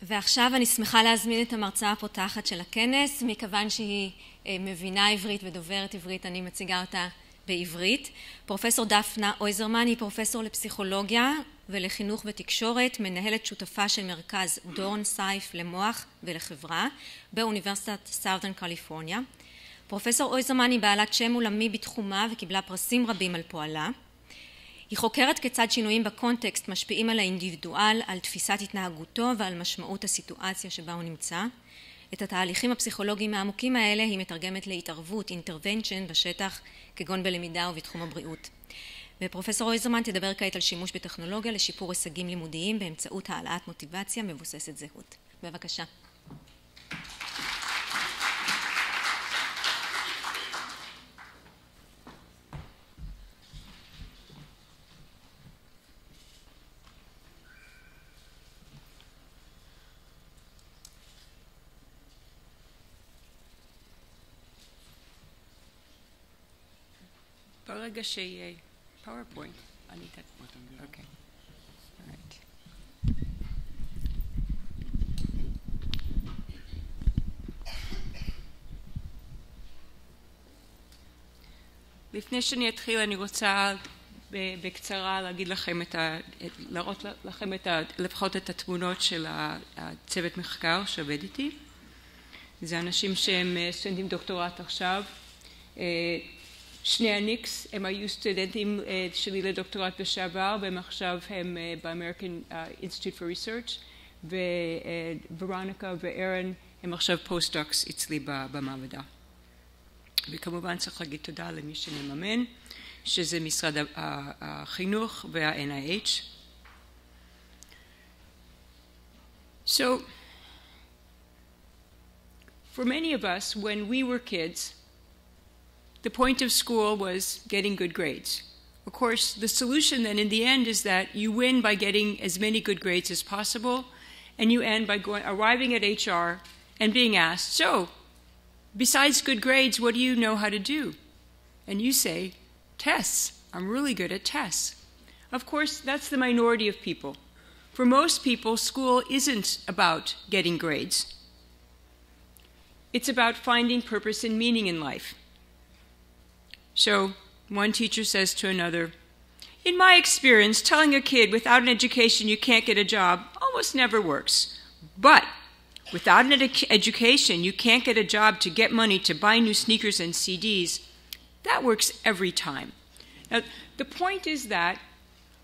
ועכשיו אני שמחה להזמין את המרצה הפותחת של הכנס, מכיוון שהיא מבינה עברית ודוברת עברית, אני מציגה אותה בעברית. פרופסור דפנה אויזרמן היא פרופסור לפסיכולוגיה ולחינוך ותקשורת, מנהלת שותפה של מרכז דורן סייף למוח ולחברה באוניברסיטת סאות'רן קליפורניה. פרופסור אויזרמן היא בעלת שם עולמי בתחומה וקיבלה פרסים רבים על פועלה. היא חוקרת כיצד שינויים בקונטקסט משפיעים על האינדיבידואל, על תפיסת התנהגותו ועל משמעות הסיטואציה שבה הוא נמצא. את התהליכים הפסיכולוגיים העמוקים האלה היא מתרגמת להתערבות, intervention בשטח, כגון בלמידה ובתחום הבריאות. ופרופסור אויזרמן תדבר כעת על שימוש בטכנולוגיה לשיפור הישגים לימודיים באמצעות העלאת מוטיבציה מבוססת זהות. בבקשה. ברגע שיהיה PowerPoint, אני אתן. אוקיי. Alright. לפני שאני אתחיל, אני רוצה בקצרה להראות לכם לפחות את התמונות של הצוות מחקר שעובד איתי. זה אנשים שהם סטודנטים דוקטורט עכשיו. שני הניקס, הם היו סטודנטים שלי לדוקטורט בשעבר, והם עכשיו הם ב-American Institute for Research, וורוניקה ואירן הם עכשיו פוסט-דוקס אצלי במעבדה. וכמובן צריך להגיד תודה למי שמממן, שזה משרד החינוך וה-NIH. So, for many of us, when we were kids, the point of school was getting good grades. Of course, the solution then in the end is that you win by getting as many good grades as possible, and you end by arriving at HR and being asked, so, besides good grades, what do you know how to do? And you say, tests. I'm really good at tests. Of course, that's the minority of people. For most people, school isn't about getting grades. It's about finding purpose and meaning in life. So, one teacher says to another, in my experience, telling a kid without an education you can't get a job almost never works. But without an education you can't get a job to get money to buy new sneakers and CDs, that works every time. Now, the point is that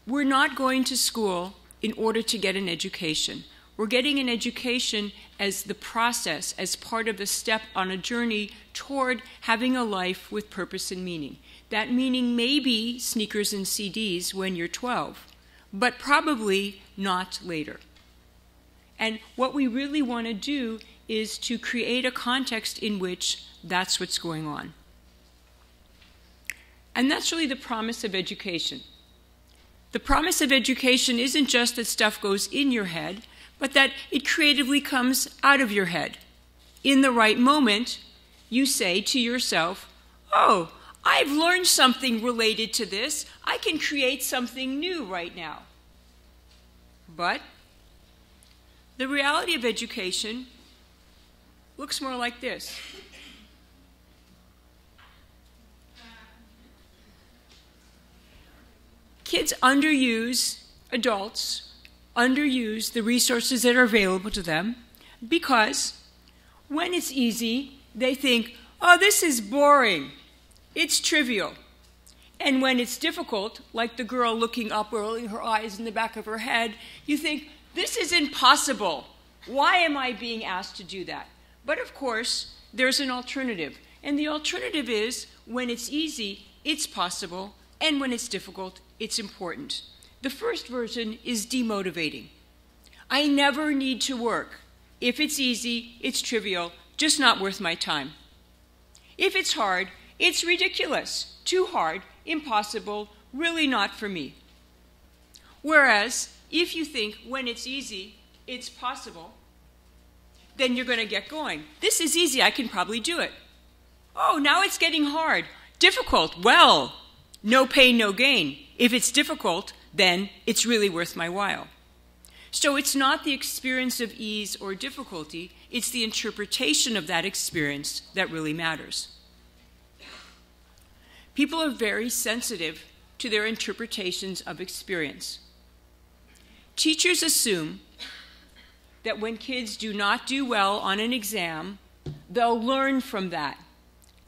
we're not going to school in order to get an education. We're getting an education as the process, as part of the step on a journey toward having a life with purpose and meaning. That meaning may be sneakers and CDs when you're 12, but probably not later. And what we really want to do is to create a context in which that's what's going on. And that's really the promise of education. The promise of education isn't just that stuff goes in your head, but that it creatively comes out of your head. In the right moment, you say to yourself, oh, I've learned something related to this. I can create something new right now. But the reality of education looks more like this. Kids underuse adults, underuse the resources that are available to them because when it's easy, they think, oh, this is boring. It's trivial. And when it's difficult, like the girl looking up, rolling her eyes in the back of her head, you think, this is impossible. Why am I being asked to do that? But of course, there's an alternative. And the alternative is, when it's easy, it's possible. And when it's difficult, it's important. The first version is demotivating. I never need to work. If it's easy, it's trivial, just not worth my time. If it's hard, it's ridiculous, too hard, impossible, really not for me. Whereas, if you think when it's easy, it's possible, then you're going to get going. This is easy, I can probably do it. Oh, now it's getting hard. Difficult, well, no pain, no gain. If it's difficult, then it's really worth my while. So it's not the experience of ease or difficulty, it's the interpretation of that experience that really matters. People are very sensitive to their interpretations of experience. Teachers assume that when kids do not do well on an exam, they'll learn from that.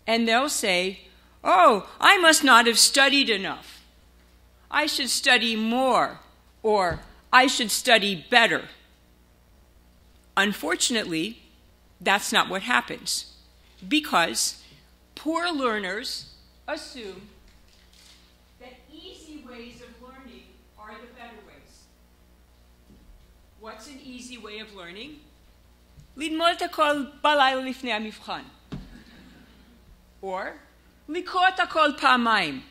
And they'll say, oh, I must not have studied enough. I should study more, or I should study better. Unfortunately, that's not what happens, because poor learners assume that easy ways of learning are the better ways. What's an easy way of learning? ללמוד את הכל בלילה לפני המבחן. Or, לקרוא את הכל פעמיים.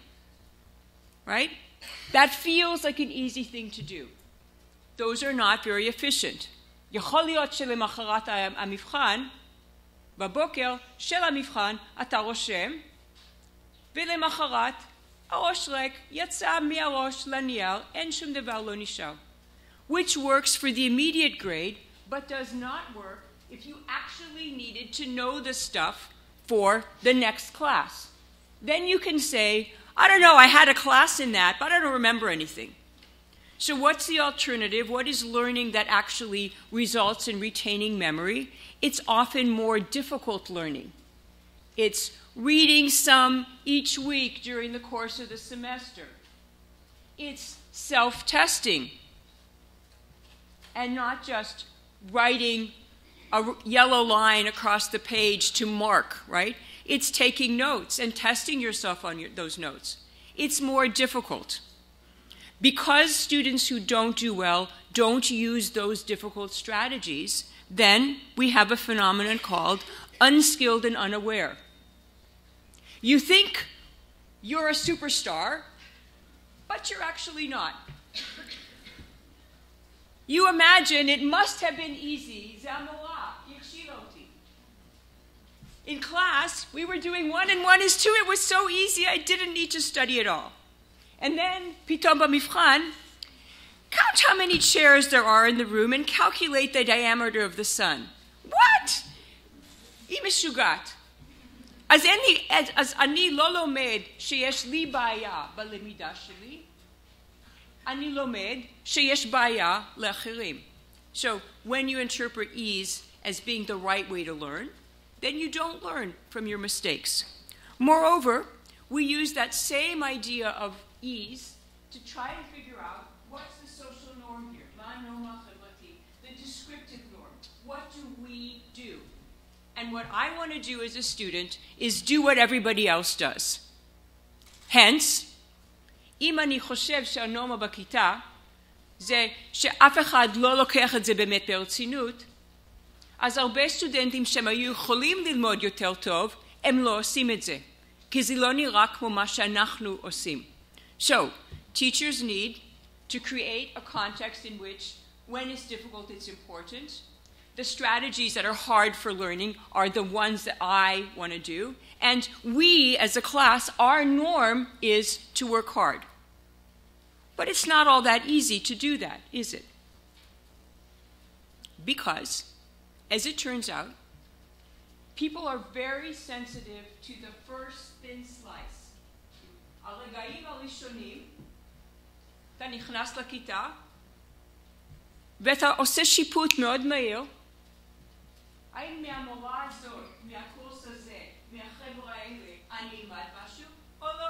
Right? That feels like an easy thing to do. Those are not very efficient. יכול להיות שלמחרת המבחן, בבוקר של המבחן, אתה רושם, ולמחרת הראש ריק, יצא מהראש לנייר, אין שום דבר לא נשאר. Which works for the immediate grade, but does not work if you actually needed to know the stuff for the next class. Then you can say, I don't know, I had a class in that, but I don't remember anything. So what's the alternative? What is learning that actually results in retaining memory? It's often more difficult learning. It's reading some each week during the course of the semester. It's self-testing and not just writing a yellow line across the page to mark, right? It's taking notes and testing yourself on those notes. It's more difficult. Because students who don't do well don't use those difficult strategies, then we have a phenomenon called unskilled and unaware. You think you're a superstar, but you're actually not. You imagine it must have been easy. In class, we were doing 1 and 1 is 2. It was so easy, I didn't need to study at all. And then, pitom b'mivchan, count how many chairs there are in the room and calculate the diameter of the sun. What? היא משוגעת. אז אני לא לומד שיש לי בעיה בלמידה שלי, אני לומד שיש בעיה לאחרים. So, when you interpret ease as being the right way to learn, then you don't learn from your mistakes. Moreover, we use that same idea of ease to try to figure out what's the social norm here, the descriptive norm. What do we do? And what I want to do as a student is do what everybody else does. Hence, אם אני חושב שהנורמה בכיתה זה שאף אחד לא לוקח את זה באמת ברצינות, אז הרבה סטודנטים שהם היו יכולים ללמוד יותר טוב, הם לא עושים את זה, כי זה לא נראה כמו מה שאנחנו עושים. So, teachers need to create a context in which, when it's difficult, it's important. The strategies that are hard for learning are the ones that I want to do. And we, as a class, our norm is to work hard. But it's not all that easy to do that, is it? Because, as it turns out, people are very sensitive to the first thin slice. הרגעים הראשונים, אתה נכנס לכיתה, ואתה עושה שיפוט מאוד מהיר, האם מהמורה הזאת, מהקורס הזה, מהחבר'ה האלה, אני אלמד משהו, או לא?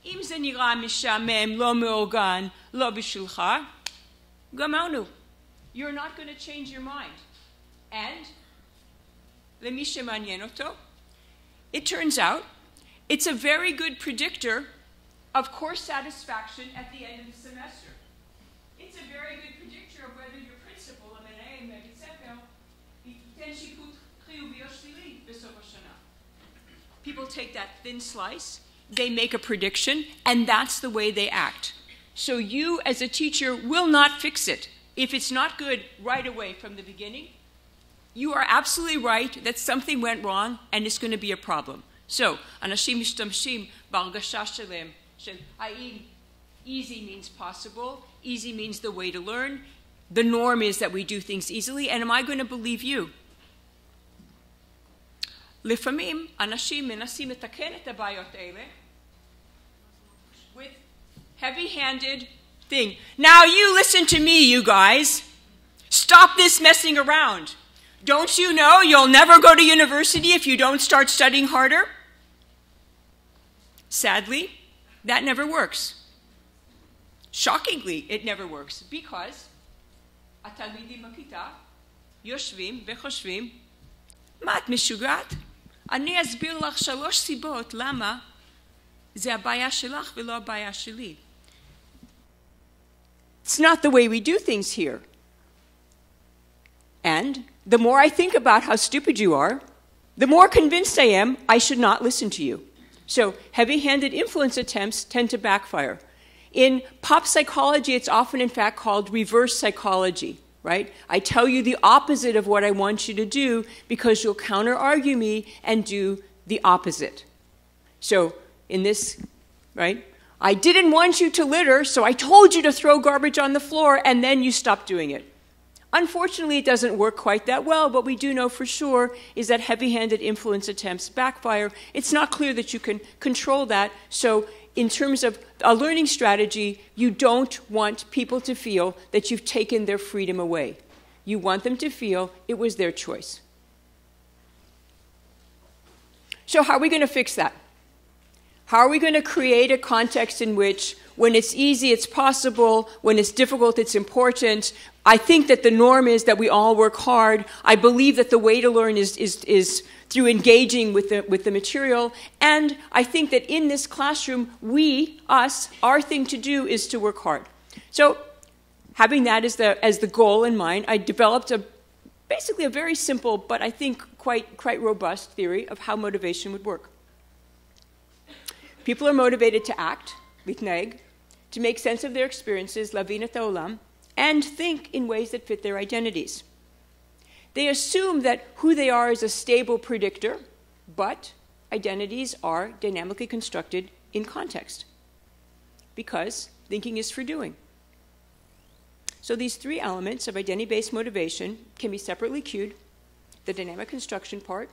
אם זה נראה משעמם, לא מאורגן, לא בשבילך, גמרנו. You're not going to change your mind. And, למי שמעניין אותו, it turns out, it's a very good predictor of course satisfaction at the end of the semester. It's a very good predictor of whether your principal, המנהל מבית ספר, ייתן שיפוט חיובי או שלילי בסוף השנה. People take that thin slice, they make a prediction, and that's the way they act. So you, as a teacher, will not fix it. If it's not good right away from the beginning, you are absolutely right that something went wrong and it's going to be a problem. So, אנשים משתמשים בהרגשה שלהם של האם easy means possible, easy means the way to learn. The norm is that we do things easily, and am I going to believe you? לפעמים אנשים מנסים לתקן את הבעיות האלה with heavy-handed thing. Now you listen to me, you guys. Stop this messing around. Don't you know you'll never go to university if you don't start studying harder? Sadly, that never works. Shockingly, it never works because התלמידים בכיתה יושבים וחושבים, מה את משוגעת? אני אסביר לך 3 סיבות למה זה הבעיה שלך ולא הבעיה שלי. It's not the way we do things here. And the more I think about how stupid you are, the more convinced I am I should not listen to you. So heavy-handed influence attempts tend to backfire. In pop psychology, it's often, in fact, called reverse psychology, right? I tell you the opposite of what I want you to do because you'll counter-argue me and do the opposite. So in this, right, I didn't want you to litter, so I told you to throw garbage on the floor, and then you stopped doing it. Unfortunately, it doesn't work quite that well. What we do know for sure is that heavy-handed influence attempts backfire. It's not clear that you can control that. So in terms of a learning strategy, you don't want people to feel that you've taken their freedom away. You want them to feel it was their choice. So how are we going to fix that? How are we going to create a context in which when it's easy, it's possible, when it's difficult, it's important? I think that the norm is that we all work hard. I believe that the way to learn is through engaging with the material. And I think that in this classroom, our thing to do is to work hard. So having that as the goal in mind, I developed basically a very simple, but I think quite robust theory of how motivation would work. People are motivated to act, להתנהג, to make sense of their experiences, להבין את העולם, and think in ways that fit their identities. They assume that who they are is a stable predictor, but identities are dynamically constructed in context, because thinking is for doing. So these 3 elements of identity-based motivation can be separately cued: the dynamic construction part,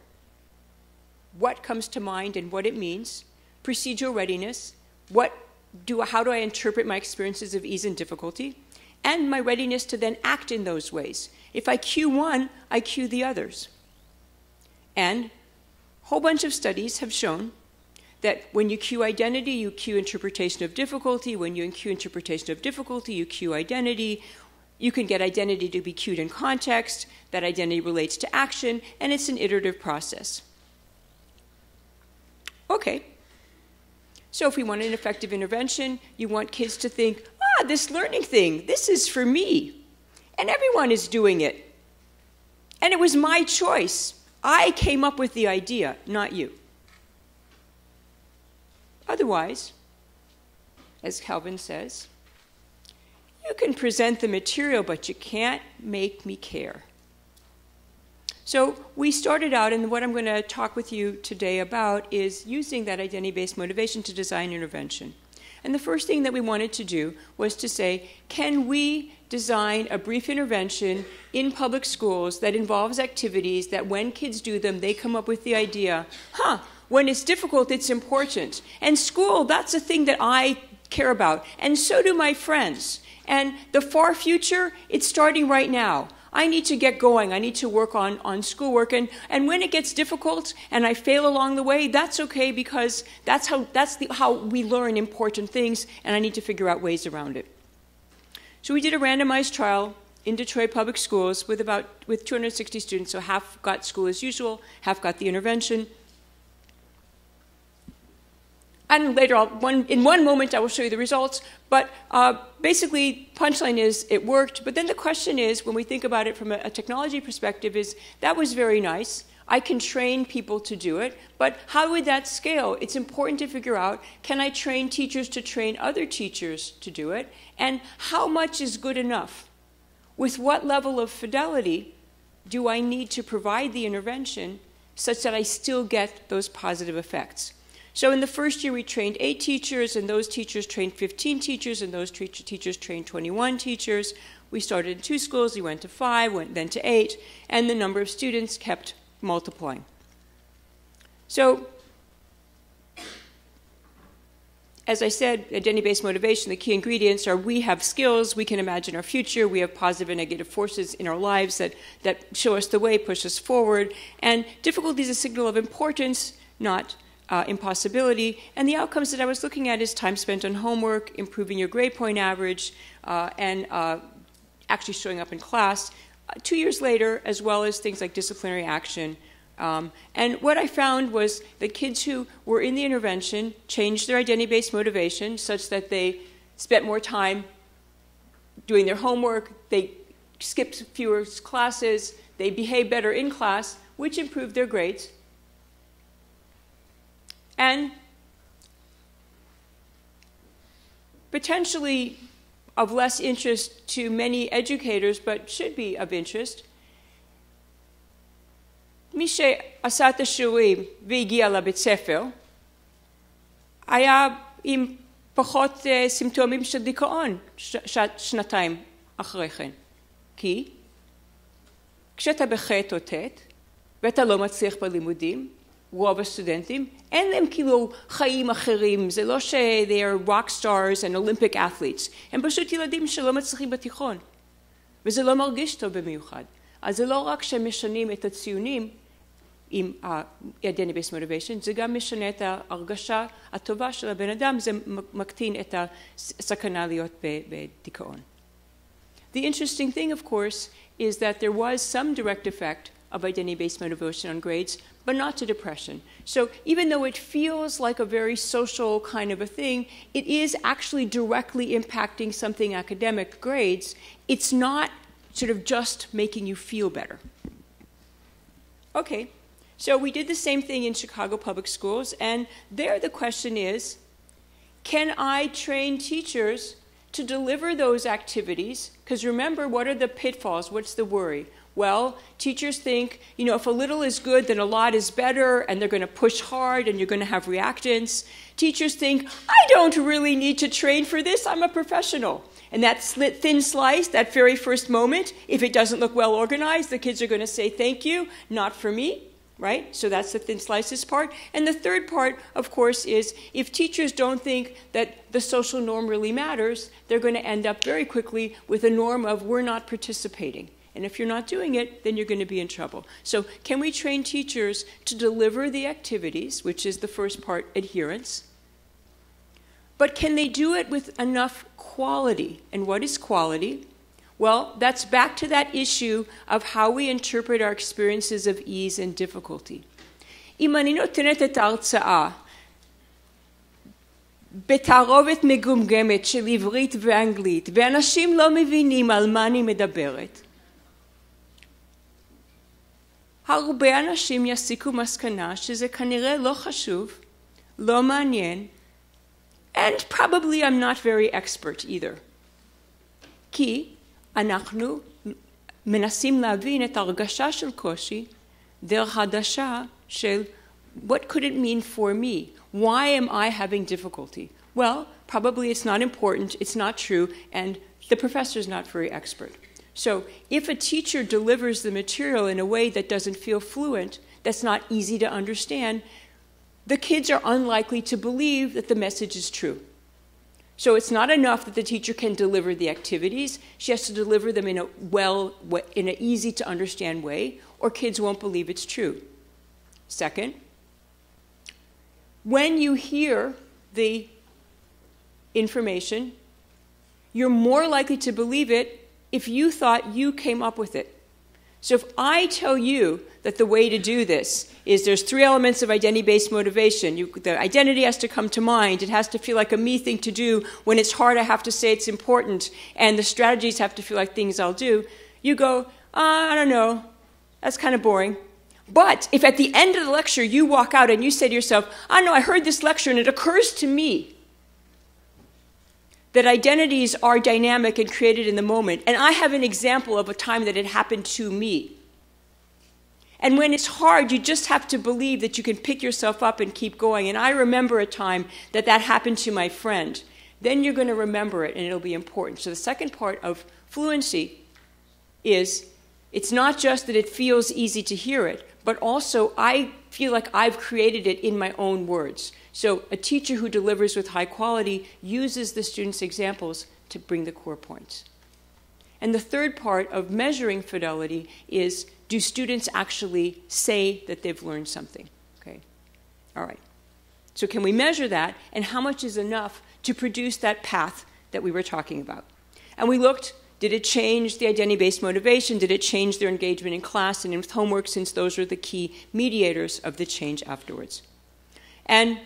what comes to mind and what it means, procedural readiness, how do I interpret my experiences of ease and difficulty, and my readiness to then act in those ways. If I cue one, I cue the others. And a whole bunch of studies have shown that when you cue identity, you cue interpretation of difficulty. When you cue interpretation of difficulty, you cue identity. You can get identity to be cued in context. That identity relates to action, and it's an iterative process. Okay. So if we want an effective intervention, you want kids to think, this learning thing, this is for me. And everyone is doing it. And it was my choice. I came up with the idea, not you. Otherwise, as Calvin says, you can present the material, but you can't make me care. So we started out, and what I'm going to talk with you today about is using that identity-based motivation to design intervention. And the first thing that we wanted to do was to say, can we design a brief intervention in public schools that involves activities that when kids do them, they come up with the idea, when it's difficult, it's important. And school, that's a thing that I care about. And so do my friends. And the far future, it's starting right now. I need to get going. I need to work on schoolwork. And when it gets difficult and I fail along the way, that's okay, because that's how we learn important things, and I need to figure out ways around it. So we did a randomized trial in Detroit public schools with 260 students. So half got school as usual, half got the intervention. And later, in one moment, I will show you the results. But basically, punchline is it worked. But then the question is, when we think about it from a technology perspective, is that was very nice. I can train people to do it. But how would that scale? It's important to figure out, can I train teachers to train other teachers to do it? And how much is good enough? With what level of fidelity do I need to provide the intervention such that I still get those positive effects? So in the first year, we trained 8 teachers, and those teachers trained 15 teachers, and those teachers trained 21 teachers. We started in 2 schools, we went to 5, then to 8, and the number of students kept multiplying. So, as I said, identity-based motivation, the key ingredients are we have skills, we can imagine our future, we have positive and negative forces in our lives that show us the way, push us forward, and difficulty is a signal of importance, not impossibility. And the outcomes that I was looking at is time spent on homework, improving your grade point average, and actually showing up in class 2 years later, as well as things like disciplinary action. And what I found was that kids who were in the intervention changed their identity-based motivation such that they spent more time doing their homework, they skipped fewer classes, they behaved better in class, which improved their grades. And potentially of less interest to many educators, but should be of interest, מי שעשה את השיעורים והגיע לבית ספר, היה עם פחות סימפטומים של דיכאון שנתיים אחרי כן. כי כשאתה בחטא או טט, ואתה לא מצליח בלימודים, רוב הסטודנטים, אין להם כאילו חיים אחרים, זה לא they are rock stars and Olympic athletes, הם פשוט ילדים שלא מצליחים בתיכון, וזה לא מרגיש טוב במיוחד. אז זה לא רק שמשנים את הציונים עם ה-identity-based motivation, זה גם משנה את ההרגשה הטובה של הבן אדם, זה מקטין את הסכנה להיות בדיכאון. The interesting thing, of course, is that there was some direct effect of identity-based motivation on grades, but not to depression. So even though it feels like a very social kind of a thing, it is actually directly impacting something academic, grades. It's not sort of just making you feel better. Okay, so we did the same thing in Chicago Public Schools, and there the question is, can I train teachers to deliver those activities? Because remember, what are the pitfalls? What's the worry? Well, teachers think, you know, if a little is good, then a lot is better, and they're going to push hard, and you're going to have reactance. Teachers think, I don't really need to train for this, I'm a professional. And that thin slice, that very first moment, if it doesn't look well organized, the kids are going to say, thank you, not for me, right? So that's the thin slices part. And the third part, of course, is if teachers don't think that the social norm really matters, they're going to end up very quickly with a norm of we're not participating. And if you're not doing it, then you're going to be in trouble. So can we train teachers to deliver the activities, which is the first part, adherence? But can they do it with enough quality? And what is quality? Well, that's back to that issue of how we interpret our experiences of ease and difficulty. אם אני נותנת את ההרצאה בתערובת מגומגמת של עברית ואנגלית, ואנשים לא מבינים על מה אני מדברת, הרבה אנשים יסיקו מסקנה שזה כנראה לא חשוב, לא מעניין, and probably I'm not very expert either. כי אנחנו מנסים להבין את הרגשה של קושי דרך הדשה של what could it mean for me? Why am I having difficulty? Well, probably it's not important, it's not true, and the professor is not very expert. So if a teacher delivers the material in a way that doesn't feel fluent, that's not easy to understand, the kids are unlikely to believe that the message is true. So it's not enough that the teacher can deliver the activities. She has to deliver them in an easy to understand way, or kids won't believe it's true. Second, when you hear the information, you're more likely to believe it if you thought you came up with it. So if I tell you that the way to do this is there's 3 elements of identity-based motivation. The identity has to come to mind. It has to feel like a me thing to do. When it's hard, I have to say it's important. And the strategies have to feel like things I'll do. You go, I don't know. That's kind of boring. But if at the end of the lecture you walk out and you say to yourself, I know, I heard this lecture and it occurs to me that identities are dynamic and created in the moment. And I have an example of a time that it happened to me. And when it's hard, you just have to believe that you can pick yourself up and keep going. And I remember a time that happened to my friend. Then you're going to remember it, and it'll be important. So the second part of fluency is it's not just that it feels easy to hear it, but also I feel like I've created it in my own words. So a teacher who delivers with high quality uses the students' examples to bring the core points. And the third part of measuring fidelity is, do students actually say that they've learned something? Okay. All right. So can we measure that, and how much is enough to produce that path that we were talking about? And we looked, did it change the identity-based motivation? Did it change their engagement in class and with homework, since those are the key mediators of the change afterwards? And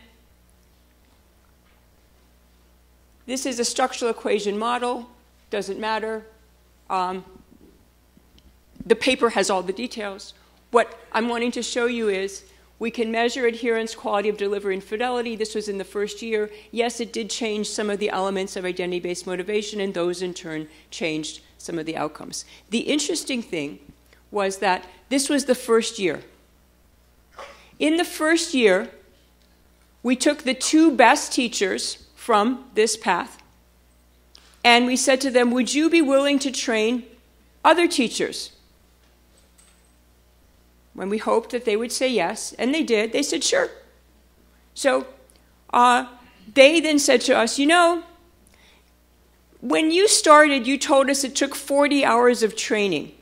this is a structural equation model. Doesn't matter. The paper has all the details. What I'm wanting to show you is we can measure adherence, quality of delivery, and fidelity. This was in the first year. Yes, it did change some of the elements of identity-based motivation, and those in turn changed some of the outcomes. The interesting thing was that this was the first year. In the first year, we took the 2 best teachers from this path, and we said to them, would you be willing to train other teachers? When we hoped that they would say yes, and they did, they said sure. So they then said to us, you know, when you started, you told us it took 40 hours of training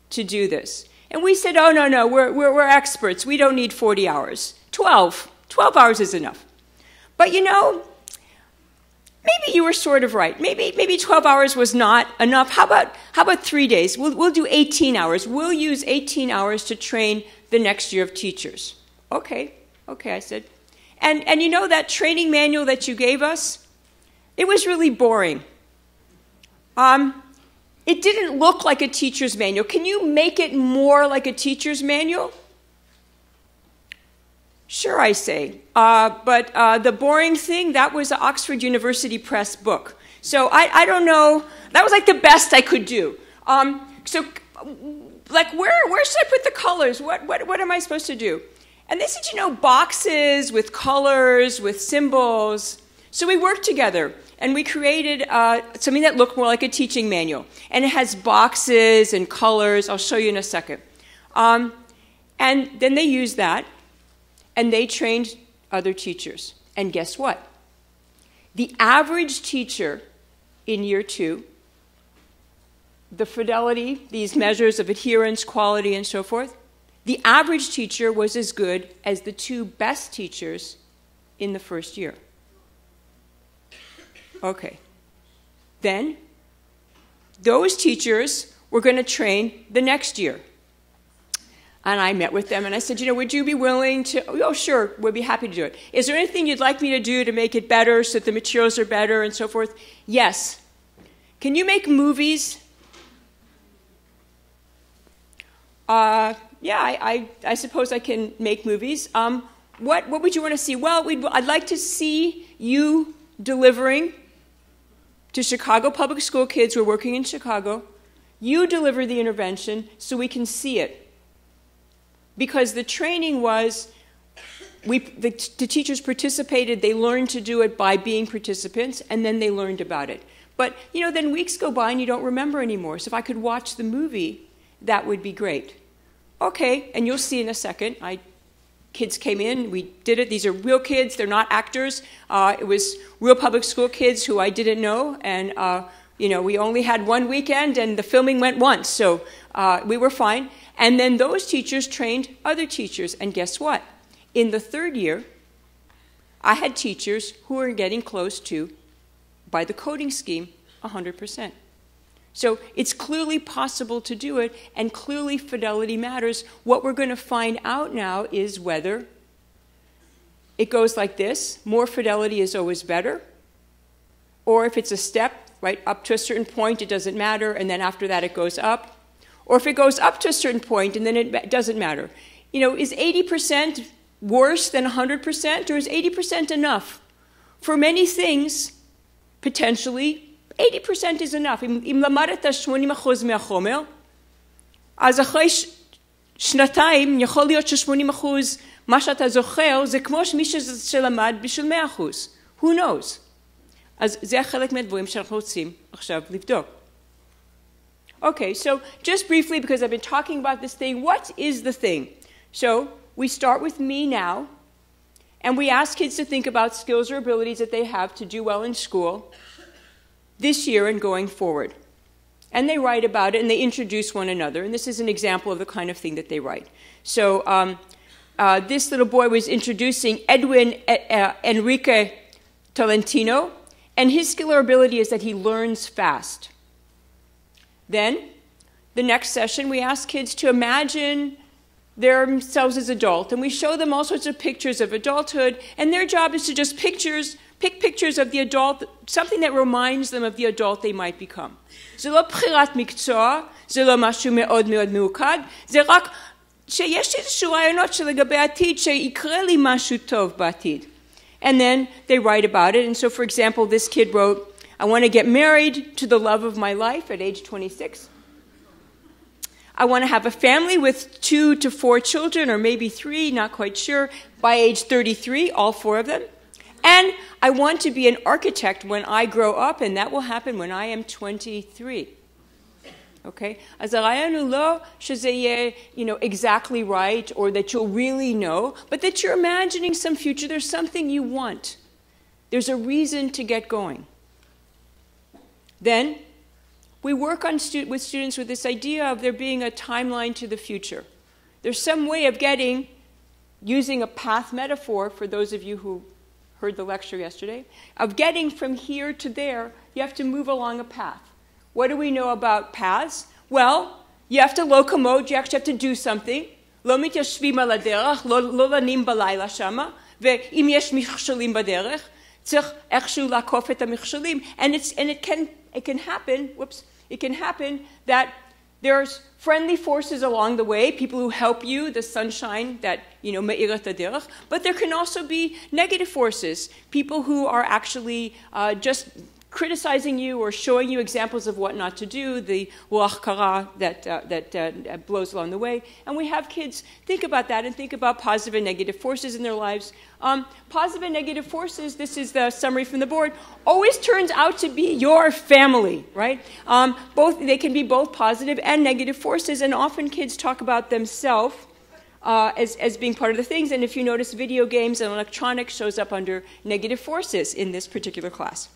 to do this. And we said, oh, no, we're experts. We don't need 40 hours. 12 hours is enough. But you know, maybe you were sort of right. Maybe 12 hours was not enough. How about 3 days? We'll do 18 hours. We'll use 18 hours to train the next year of teachers. Okay, I said. And you know that training manual that you gave us? It was really boring. It didn't look like a teacher's manual. Can you make it more like a teacher's manual? Sure, I say. But the boring thing, that was the Oxford University Press book. So I don't know. That was like the best I could do. So, like, where should I put the colors? What am I supposed to do? And they said, you know, boxes with colors, with symbols. So we worked together, and we created something that looked more like a teaching manual. And it has boxes and colors. I'll show you in a second. And then they used that, and they trained other teachers. And guess what? The average teacher in year 2, the fidelity, these measures of adherence, quality, and so forth, the average teacher was as good as the 2 best teachers in the first year. Okay. Then, those teachers were going to train the next year. And I met with them, and I said, you know, would you be willing to, oh, sure, we'd be happy to do it. Is there anything you'd like me to do to make it better so that the materials are better and so forth? Yes. Can you make movies? Yeah, I suppose I can make movies. What would you want to see? Well, I'd like to see you delivering to Chicago public school kids who are working in Chicago. You deliver the intervention so we can see it. Because the training was, the teachers participated, they learned to do it by being participants, and then they learned about it. But, you know, then weeks go by and you don't remember anymore. So if I could watch the movie, that would be great. Okay, and you'll see in a second. Kids came in, we did it. These are real kids, they're not actors. It was real public school kids who I didn't know, and you know, we only had one weekend and the filming went once, so we were fine. And then those teachers trained other teachers, and guess what? In the third year, I had teachers who were getting close to, by the coding scheme, 100%. So it's clearly possible to do it, and clearly fidelity matters. What we're going to find out now is whether it goes like this, more fidelity is always better, or if it's a step, right, up to a certain point, it doesn't matter, and then after that it goes up, or if it goes up to a certain point and then it doesn't matter. You know, is 80% worse than 100%, or is 80% enough? For many things, potentially, 80% is enough. אם למדת 80% מהחומר, אז אחרי שנתיים יכול להיות ש80% מה שאתה זוכר זה כמו מי שלמד בשביל 100%. Who knows? אז זה החלק מהדברים שאנחנו רוצים עכשיו לבדוק. Okay, so just briefly, because I've been talking about this thing, what is the thing? So we start with me now, and we ask kids to think about skills or abilities that they have to do well in school this year and going forward. And they write about it, and they introduce one another, and this is an example of the kind of thing that they write. So this little boy was introducing Edwin Enrique Tolentino, and his skill or ability is that he learns fast. Then, the next session, we ask kids to imagine themselves as adult, and we show them all sorts of pictures of adulthood, and their job is to just pick pictures of the adult, something that reminds them of the adult they might become. זה לא בחירת מקצוע, זה לא משהו מאוד מאוד ממוקד, זה רק שיש איזשהו רעיונות שלגבי העתיד שיקרה לי משהו טוב בעתיד. And then they write about it, and so for example, this kid wrote, I want to get married to the love of my life at age 26. I want to have a family with 2 to 4 children, or maybe 3, not quite sure, by age 33, all 4 of them. And I want to be an architect when I grow up, and that will happen when I am 23. Okay? אז הרעיון הוא לא שזה יהיה, exactly right, or that you'll really know, but that you're imagining some future. There's something you want. There's a reason to get going. Then, we work with students with this idea of there being a timeline to the future. There's some way of using a path metaphor, for those of you who heard the lecture yesterday, of getting from here to there, you have to move along a path. What do we know about paths? Well, you have to locomote, you actually have to do something. לא מתיישבים על הדרך, לא לנים בלילה שמה, ואם יש מכשולים בדרך, צריך איכשהו לעקוף את המכשולים. And it can happen that there's friendly forces along the way, people who help you, the sunshine that, מאיר את הדרך, but there can also be negative forces, people who are actually just criticizing you or showing you examples of what not to do, the ruach kara that blows along the way. And we have kids think about that and think about positive and negative forces in their lives. Positive and negative forces, this is the summary from the board, always turns out to be your family, right? They can be both positive and negative forces, and often kids talk about themselves as being part of the things. And if you notice, video games and electronics shows up under negative forces in this particular class.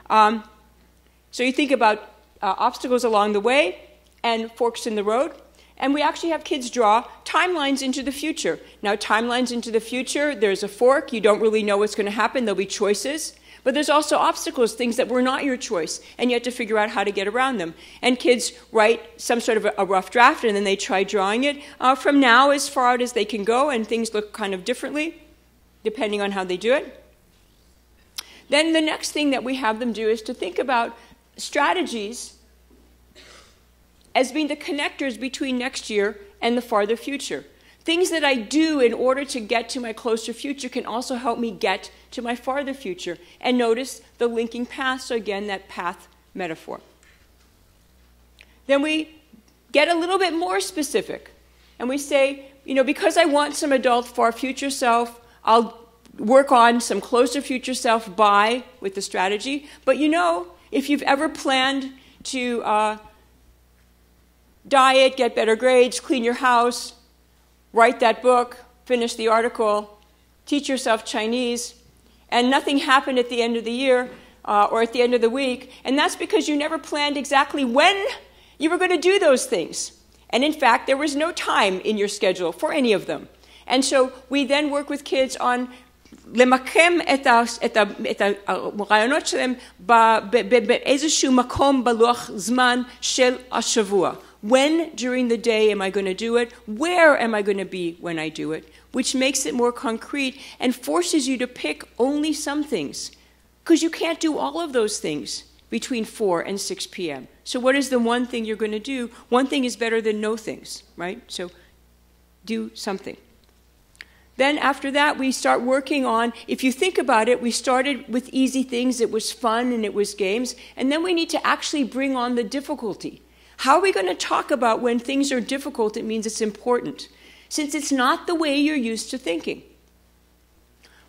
So you think about obstacles along the way and forks in the road, and we actually have kids draw timelines into the future. Now, timelines into the future, there's a fork, you don't really know what's going to happen, there'll be choices, but there's also obstacles, things that were not your choice, and you have to figure out how to get around them. And kids write some sort of a rough draft, and then they try drawing it from now as far out as they can go, and things look kind of differently, depending on how they do it. Then the next thing that we have them do is to think about strategies as being the connectors between next year and the farther future. Things that I do in order to get to my closer future can also help me get to my farther future. And notice the linking path, so again, that path metaphor. Then we get a little bit more specific. And we say, because I want some adult far future self, I'll work on some closer future self with the strategy. But if you've ever planned to diet, get better grades, clean your house, write that book, finish the article, teach yourself Chinese, and nothing happened at the end of the year or at the end of the week, and that's because you never planned exactly when you were going to do those things. And in fact, there was no time in your schedule for any of them. And so we then work with kids on למקם את הרעיונות שלהם באיזשהו מקום בלוח זמן של השבוע. When during the day am I going to do it? Where am I going to be when I do it? Which makes it more concrete and forces you to pick only some things. Because you can't do all of those things between 4 and 6 p.m. So what is the one thing you're going to do? One thing is better than no things, right? So do something. Then after that, we start working on, if you think about it, we started with easy things, it was fun and it was games, and then we need to actually bring on the difficulty. How are we going to talk about when things are difficult, it means it's important, since it's not the way you're used to thinking?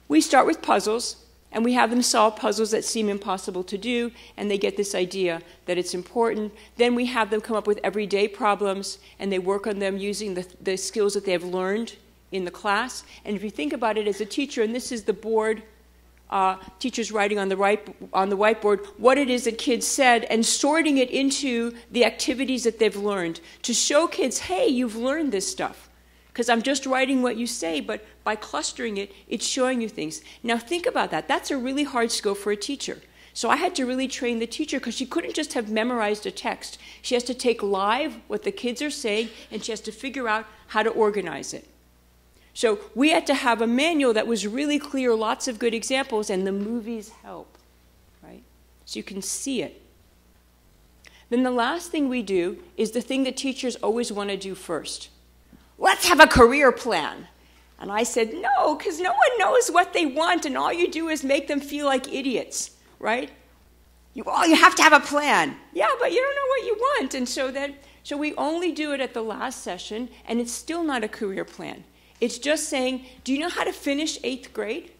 We start with puzzles, and we have them solve puzzles that seem impossible to do, and they get this idea that it's important. Then we have them come up with everyday problems, and they work on them using the skills that they have learned in the class. And if you think about it as a teacher, and this is the board, teachers writing on the whiteboard what it is that kids said and sorting it into the activities that they've learned to show kids, hey, you've learned this stuff. Because I'm just writing what you say, but by clustering it, it's showing you things. Now think about that. That's a really hard skill for a teacher. So I had to really train the teacher because she couldn't just have memorized a text. She has to take live what the kids are saying, and she has to figure out how to organize it. So we had to have a manual that was really clear, lots of good examples, and the movies help, right? So you can see it. Then the last thing we do is the thing that teachers always want to do first. Let's have a career plan. And I said, no, because no one knows what they want, and all you do is make them feel like idiots, right? You have to have a plan. Yeah, but you don't know what you want. And so we only do it at the last session, and it's still not a career plan. It's just saying, do you know how to finish 8th grade?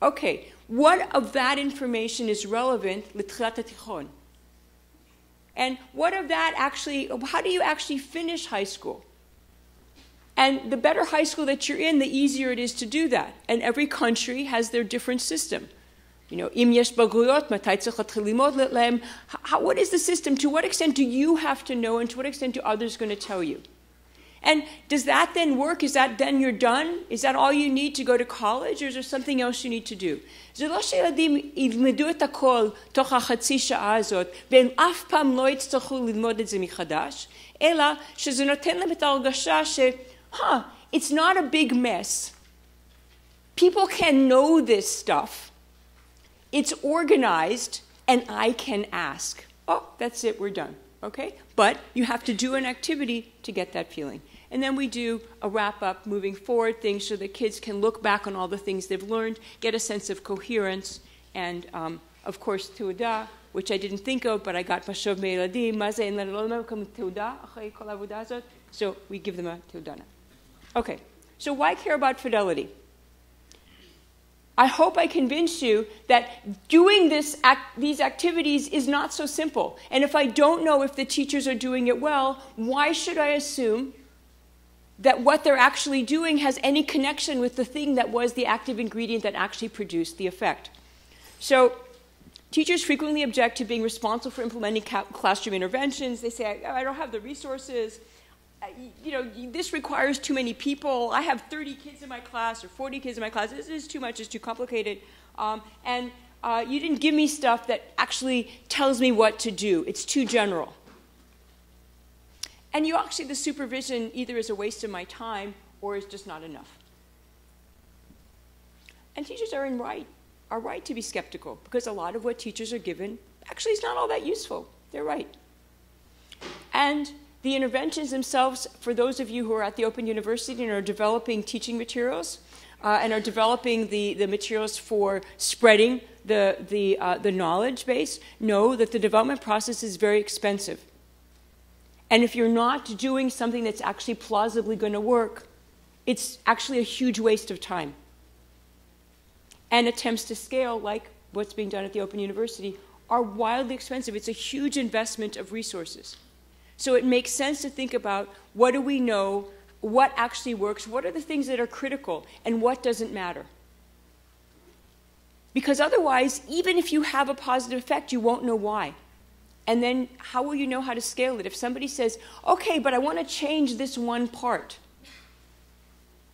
Okay, what of that information is relevant l'tchilat hatichon? And what of that actually, how do you actually finish high school? And the better high school that you're in, the easier it is to do that. And every country has their different system. You know, im yesh bagruyot, matay tzarich latchil limod lehem. What is the system? To what extent do you have to know, and to what extent do others going to tell you? And does that then work? Is that then you're done? Is that all you need to go to college, or is there something else you need to do? זה לא שילדים ילמדו את הכל תוך החצי שעה הזאת, והם אף פעם לא יצטרכו ללמוד את זה מחדש, אלא שזה נותן להם את ההרגשה it's not a big mess. People can know this stuff. It's organized, and I can ask. Oh, that's it, we're done. Okay? But you have to do an activity to get that feeling. And then we do a wrap-up, moving forward things so that kids can look back on all the things they've learned, get a sense of coherence, and, of course, teuda, which I didn't think of, but I got mashov me'eladim, mazeh en l'olma kam teuda, achay kol avodah azot. So we give them a teudana. Okay, so why care about fidelity? I hope I convinced you that doing these activities is not so simple. And if I don't know if the teachers are doing it well, why should I assume that what they're actually doing has any connection with the thing that was the active ingredient that actually produced the effect? So teachers frequently object to being responsible for implementing classroom interventions. They say, I don't have the resources. This requires too many people. I have 30 kids in my class or 40 kids in my class. This is too much. It's too complicated. And you didn't give me stuff that actually tells me what to do. It's too general. And the supervision either is a waste of my time or is just not enough. And teachers are right to be skeptical, because a lot of what teachers are given actually is not all that useful. They're right. And the interventions themselves, for those of you who are at the Open University and are developing teaching materials and are developing the materials for spreading the knowledge base, know that the development process is very expensive. And if you're not doing something that's actually plausibly going to work, it's actually a huge waste of time. And attempts to scale, like what's being done at the Open University, are wildly expensive. It's a huge investment of resources. So it makes sense to think about, what do we know, what actually works, what are the things that are critical, and what doesn't matter. Because otherwise, even if you have a positive effect, you won't know why. And then how will you know how to scale it? If somebody says, okay, but I want to change this one part,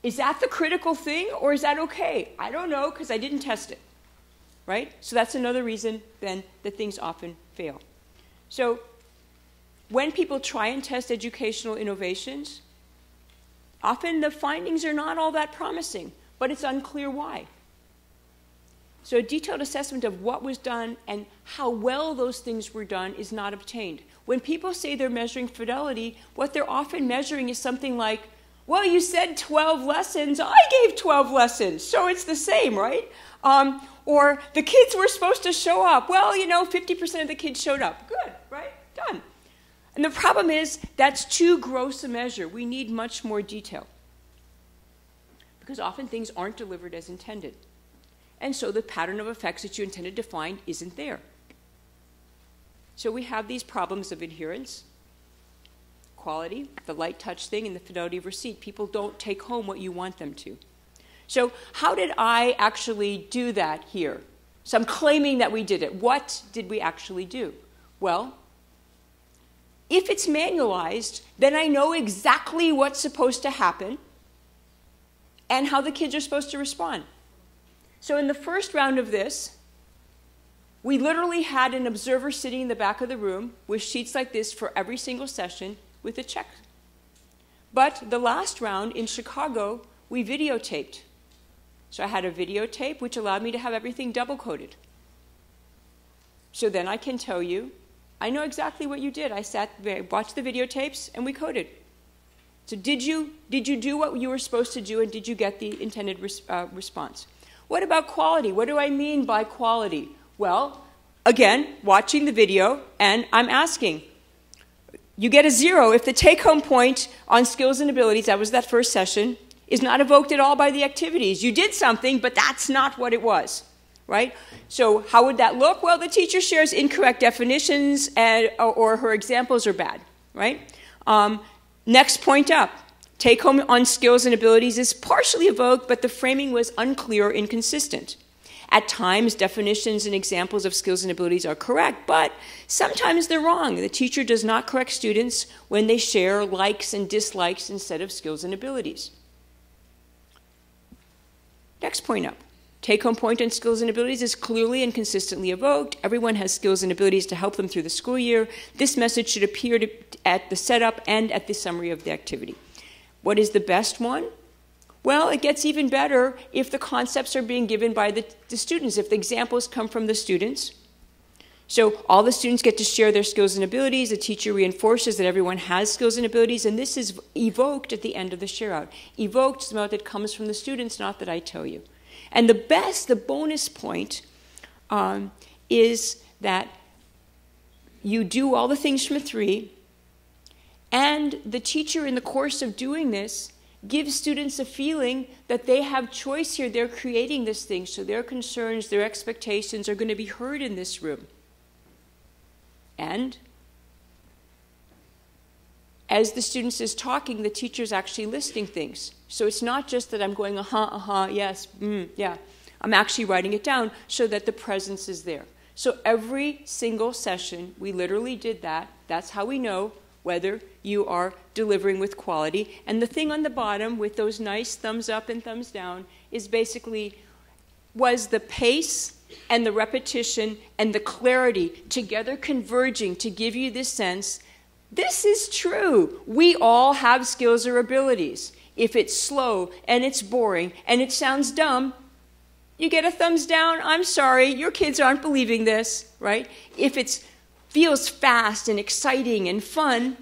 is that the critical thing, or is that okay? I don't know, because I didn't test it, right? So that's another reason, then, that things often fail. So when people try and test educational innovations, often the findings are not all that promising, but it's unclear why. So a detailed assessment of what was done and how well those things were done is not obtained. When people say they're measuring fidelity, what they're often measuring is something like, well, you said 12 lessons, I gave 12 lessons, so it's the same, right? Or the kids were supposed to show up. Well, 50% of the kids showed up. Good, right? Done. And the problem is that's too gross a measure. We need much more detail. Because often things aren't delivered as intended. And so the pattern of effects that you intended to find isn't there. So we have these problems of adherence, quality, the light touch thing, and the fidelity of receipt. People don't take home what you want them to. So how did I actually do that here? So I'm claiming that we did it. What did we actually do? Well, if it's manualized, then I know exactly what's supposed to happen and how the kids are supposed to respond. So in the first round of this, we literally had an observer sitting in the back of the room with sheets like this for every single session with a check. But the last round in Chicago, we videotaped. So I had a videotape which allowed me to have everything double-coded. So then I can tell you, I know exactly what you did. I watched the videotapes and we coded. So did you do what you were supposed to do, and did you get the intended response? What about quality? What do I mean by quality? Well, again, watching the video, and I'm asking, you get a 0 if the take-home point on skills and abilities, that was that first session, is not evoked at all by the activities. You did something, but that's not what it was, right? So how would that look? Well, the teacher shares incorrect definitions or her examples are bad, right? Next point up. Take-home on skills and abilities is partially evoked, but the framing was unclear or inconsistent. At times, definitions and examples of skills and abilities are correct, but sometimes they're wrong. The teacher does not correct students when they share likes and dislikes instead of skills and abilities. Next point up. Take-home point on skills and abilities is clearly and consistently evoked. Everyone has skills and abilities to help them through the school year. This message should appear at the setup and at the summary of the activity. What is the best one? Well, it gets even better if the concepts are being given by the students, if the examples come from the students. So all the students get to share their skills and abilities. The teacher reinforces that everyone has skills and abilities, and this is evoked at the end of the share-out. Evoked is about that comes from the students, not that I tell you. And the bonus point is that you do all the things from 3, and the teacher in the course of doing this gives students a feeling that they have choice here. They're creating this thing, so their concerns, their expectations are going to be heard in this room. And as the students is talking, the teacher's actually listing things. So it's not just that I'm going, yes, yeah. I'm actually writing it down so that the presence is there. So every single session, we literally did that. That's how we know whether you are delivering with quality. And the thing on the bottom with those nice thumbs up and thumbs down is basically, was the pace and the repetition and the clarity together converging to give you this sense, this is true. We all have skills or abilities. If it's slow and it's boring and it sounds dumb, you get a thumbs down. I'm sorry, your kids aren't believing this, right? If it feels fast and exciting and fun,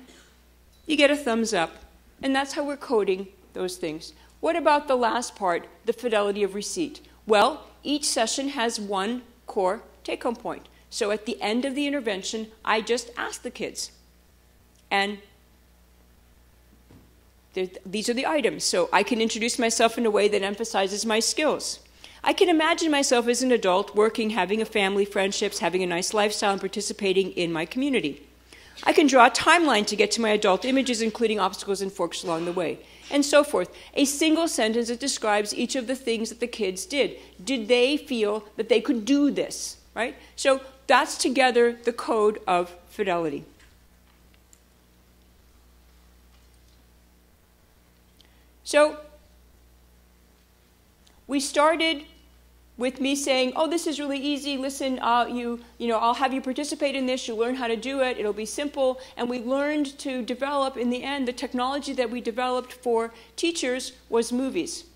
you get a thumbs up. And that's how we're coding those things. What about the last part, the fidelity of receipt? Well, each session has one core take-home point. So at the end of the intervention, I just ask the kids. And these are the items. So I can introduce myself in a way that emphasizes my skills. I can imagine myself as an adult working, having a family, friendships, having a nice lifestyle, and participating in my community. I can draw a timeline to get to my adult images, including obstacles and forks along the way, and so forth. A single sentence that describes each of the things that the kids did. Did they feel that they could do this, right? So that's together the code of fidelity. So we started with me saying, oh, this is really easy. Listen, I'll have you participate in this. You'll learn how to do it. It'll be simple. And we learned to develop, in the end, the technology that we developed for teachers was movies,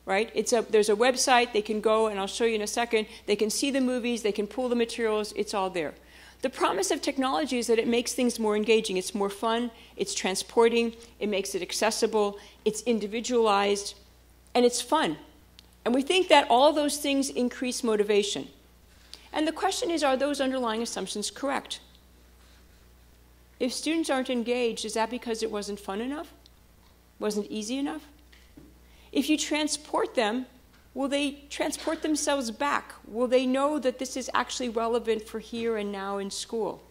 right? There's a website. They can go, and I'll show you in a second. They can see the movies. They can pull the materials. It's all there. The promise of technology is that it makes things more engaging. It's more fun. It's transporting. It makes it accessible. It's individualized. And it's fun. And we think that all of those things increase motivation. And the question is, are those underlying assumptions correct? If students aren't engaged, is that because it wasn't fun enough? Wasn't easy enough? If you transport them, will they transport themselves back? Will they know that this is actually relevant for here and now in school?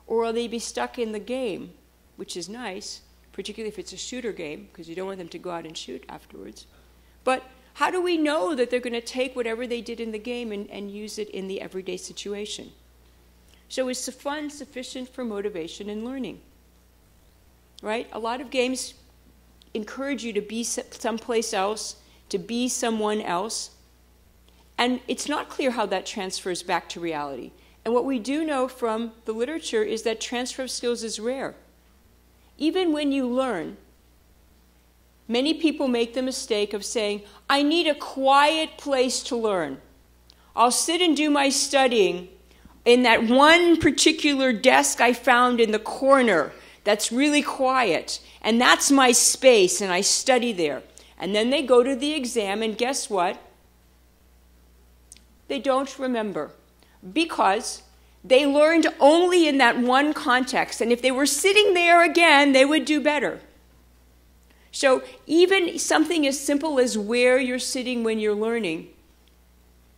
Or will they be stuck in the game, which is nice, particularly if it's a shooter game, because you don't want them to go out and shoot afterwards. But how do we know that they're going to take whatever they did in the game and use it in the everyday situation? So is the fun sufficient for motivation and learning? Right? A lot of games encourage you to be someplace else, to be someone else. And it's not clear how that transfers back to reality. And what we do know from the literature is that transfer of skills is rare. Even when you learn, many people make the mistake of saying, I need a quiet place to learn. I'll sit and do my studying in that one particular desk I found in the corner that's really quiet, and that's my space, and I study there. And then they go to the exam, and guess what? They don't remember, because they learned only in that one context, and if they were sitting there again, they would do better. So even something as simple as where you're sitting when you're learning,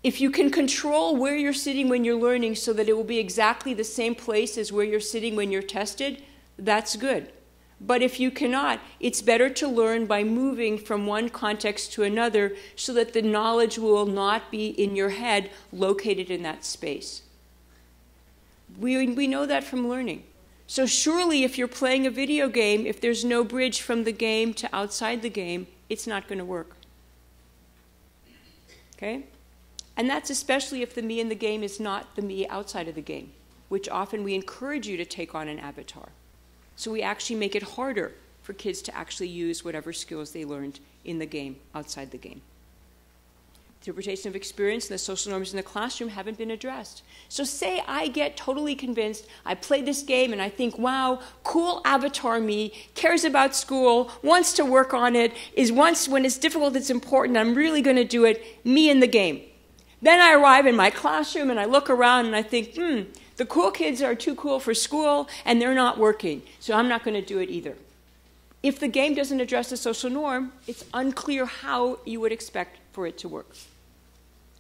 if you can control where you're sitting when you're learning so that it will be exactly the same place as where you're sitting when you're tested, that's good. But if you cannot, it's better to learn by moving from one context to another so that the knowledge will not be in your head located in that space. We know that from learning. So surely if you're playing a video game, if there's no bridge from the game to outside the game, it's not going to work. Okay? And that's especially if the me in the game is not the me outside of the game, which often we encourage you to take on an avatar. So we actually make it harder for kids to actually use whatever skills they learned in the game, outside the game. Interpretation of experience and the social norms in the classroom haven't been addressed. So say I get totally convinced, I play this game and I think, wow, cool avatar me, cares about school, wants to work on it, when it's difficult, it's important, I'm really going to do it, me in the game. Then I arrive in my classroom and I look around and I think, the cool kids are too cool for school and they're not working, so I'm not going to do it either. If the game doesn't address the social norm, it's unclear how you would expect for it to work.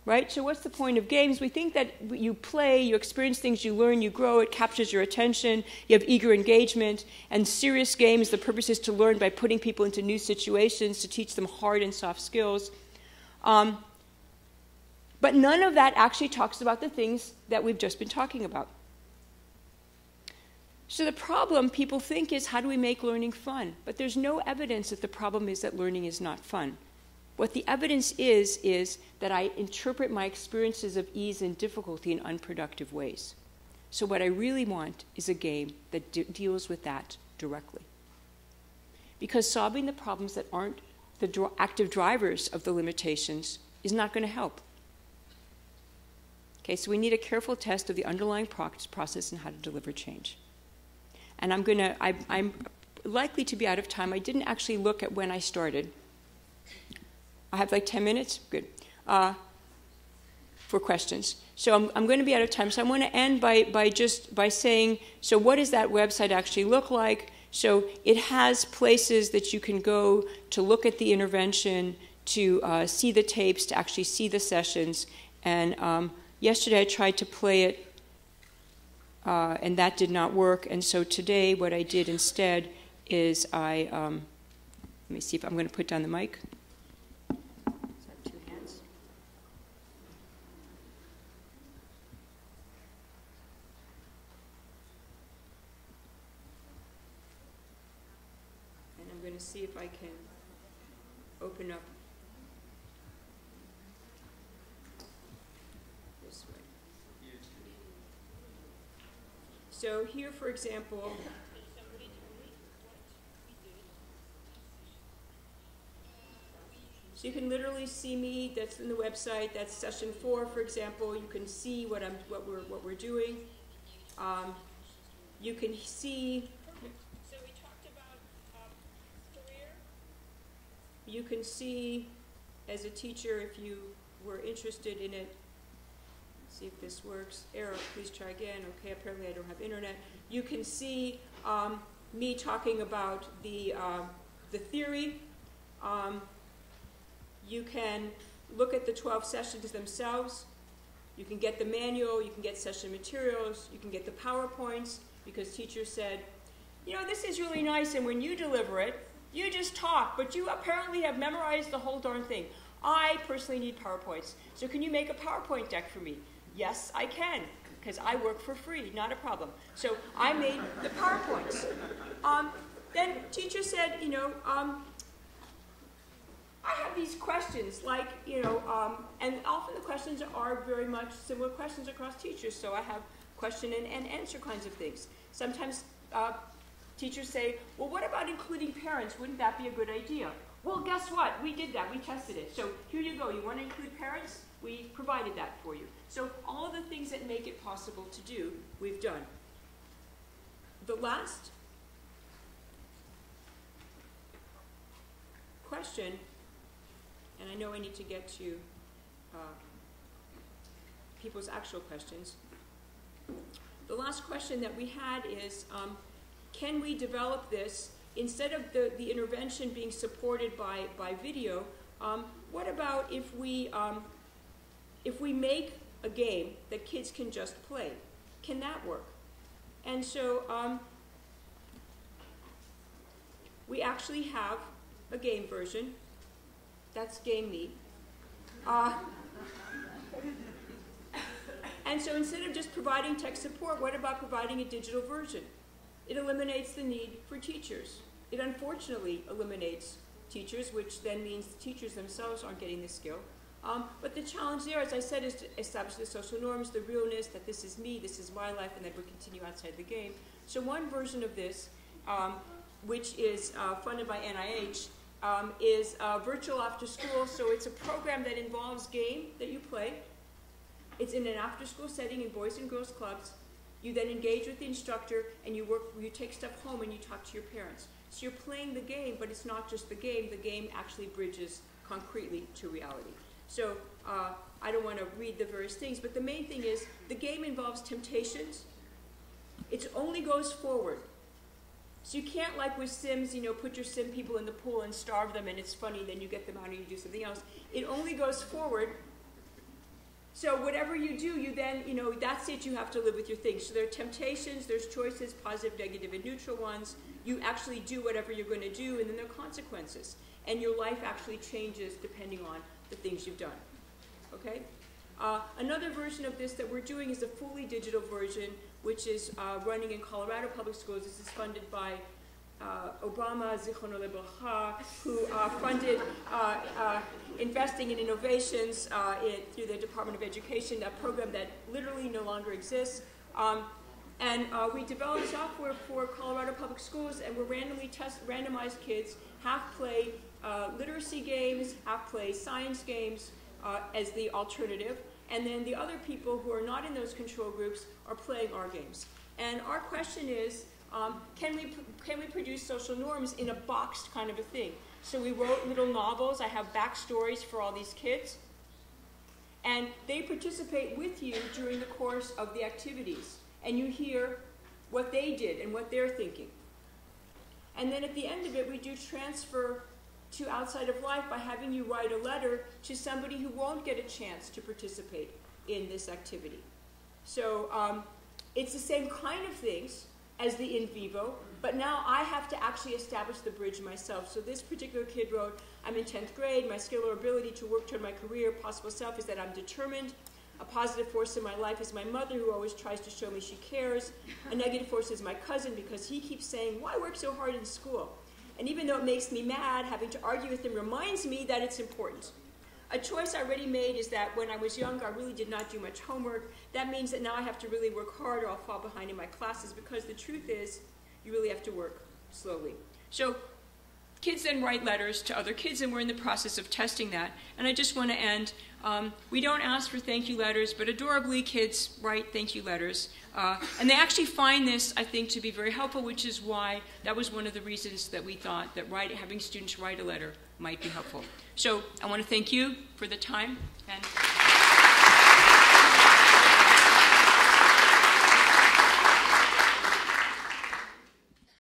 Right? So what's the point of games? We think that you play, you experience things, you learn, you grow, it captures your attention, you have eager engagement, and serious games, the purpose is to learn by putting people into new situations, to teach them hard and soft skills. But none of that actually talks about the things that we've just been talking about. So the problem, people think, is how do we make learning fun? But there's no evidence that the problem is that learning is not fun. What the evidence is that I interpret my experiences of ease and difficulty in unproductive ways. So what I really want is a game that deals with that directly. Because solving the problems that aren't the active drivers of the limitations is not going to help. Okay, so we need a careful test of the underlying process and how to deliver change. And I'm likely to be out of time. I didn't actually look at when I started. I have like 10 minutes? Good. For questions. So I'm going to be out of time. So I want to end by saying, so what does that website actually look like? So it has places that you can go to look at the intervention, to see the tapes, to actually see the sessions. And yesterday I tried to play it, and that did not work. And so today what I did instead is let me see if I'm going to put down the mic. To see if I can open up this way. So here, for example, so you can literally see me. That's in the website. That's session 4, for example. You can see what we're doing. You can see. You can see, as a teacher, if you were interested in it, see if this works. Error, please try again. Okay, apparently I don't have internet. You can see me talking about the theory. You can look at the 12 sessions themselves. You can get the manual, you can get session materials, you can get the PowerPoints, because teachers said, you know, this is really nice, and when you deliver it, you just talk, but you apparently have memorized the whole darn thing. I personally need PowerPoints, so can you make a PowerPoint deck for me? Yes, I can, because I work for free, not a problem. So I made the PowerPoints. Then teacher said, you know, I have these questions, like, you know, and often the questions are very much similar questions across teachers, so I have question and answer kinds of things. Sometimes teachers say, well, what about including parents? Wouldn't that be a good idea? Well, guess what? We did that. We tested it. So here you go. You want to include parents? We provided that for you. So all of the things that make it possible to do, we've done. The last question, and I know I need to get to people's actual questions. The last question that we had is, can we develop this, instead of the intervention being supported by video, what about if we make a game that kids can just play? Can that work? And so we actually have a game version. That's Game Me. And so instead of just providing tech support, what about providing a digital version? It eliminates the need for teachers. It unfortunately eliminates teachers, which then means the teachers themselves aren't getting the skill. But the challenge there, as I said, is to establish the social norms, the realness, that this is me, this is my life, and that we continue outside the game. So one version of this, which is funded by NIH, is virtual after school. So it's a program that involves game that you play. It's in an after-school setting in boys and girls clubs. You then engage with the instructor, and you take stuff home and you talk to your parents. So you're playing the game, but it's not just the game. The game actually bridges concretely to reality. So I don't want to read the various things, but the main thing is the game involves temptations. It only goes forward. So you can't, like with Sims, you know, put your Sim people in the pool and starve them, and it's funny, then you get them out and you do something else. It only goes forward. So whatever you do, you then, you know, that's it, you have to live with your things. So there are temptations, there's choices, positive, negative, and neutral ones. You actually do whatever you're going to do, and then there are consequences. And your life actually changes depending on the things you've done. Okay? Another version of this that we're doing is a fully digital version, which is running in Colorado Public Schools. This is funded by Obama, Zichrono Lebracha, who funded investing in innovations through the Department of Education, a program that literally no longer exists. And we developed software for Colorado Public Schools, and we're randomized kids, half play literacy games, half play science games as the alternative. And then the other people who are not in those control groups are playing our games. And our question is, can we produce social norms in a boxed kind of a thing? So we wrote little novels. I have backstories for all these kids. And they participate with you during the course of the activities. And you hear what they did and what they're thinking. And then at the end of it, we do transfer to outside of life by having you write a letter to somebody who won't get a chance to participate in this activity. So it's the same kind of things as the in vivo, but now I have to actually establish the bridge myself. So this particular kid wrote, I'm in 10th grade, my skill or ability to work toward my career, possible self is that I'm determined. A positive force in my life is my mother, who always tries to show me she cares. A negative force is my cousin, because he keeps saying, why work so hard in school? And even though it makes me mad, having to argue with him reminds me that it's important. A choice I already made is that when I was younger, I really did not do much homework. That means that now I have to really work hard or I'll fall behind in my classes, because the truth is, you really have to work slowly. So kids then write letters to other kids, and we're in the process of testing that. And I just want to end. We don't ask for thank you letters, but adorably, kids write thank you letters. And they actually find this, I think, to be very helpful, which is why that was one of the reasons that we thought that having students write a letter might be helpful. So I want to thank you for the time. And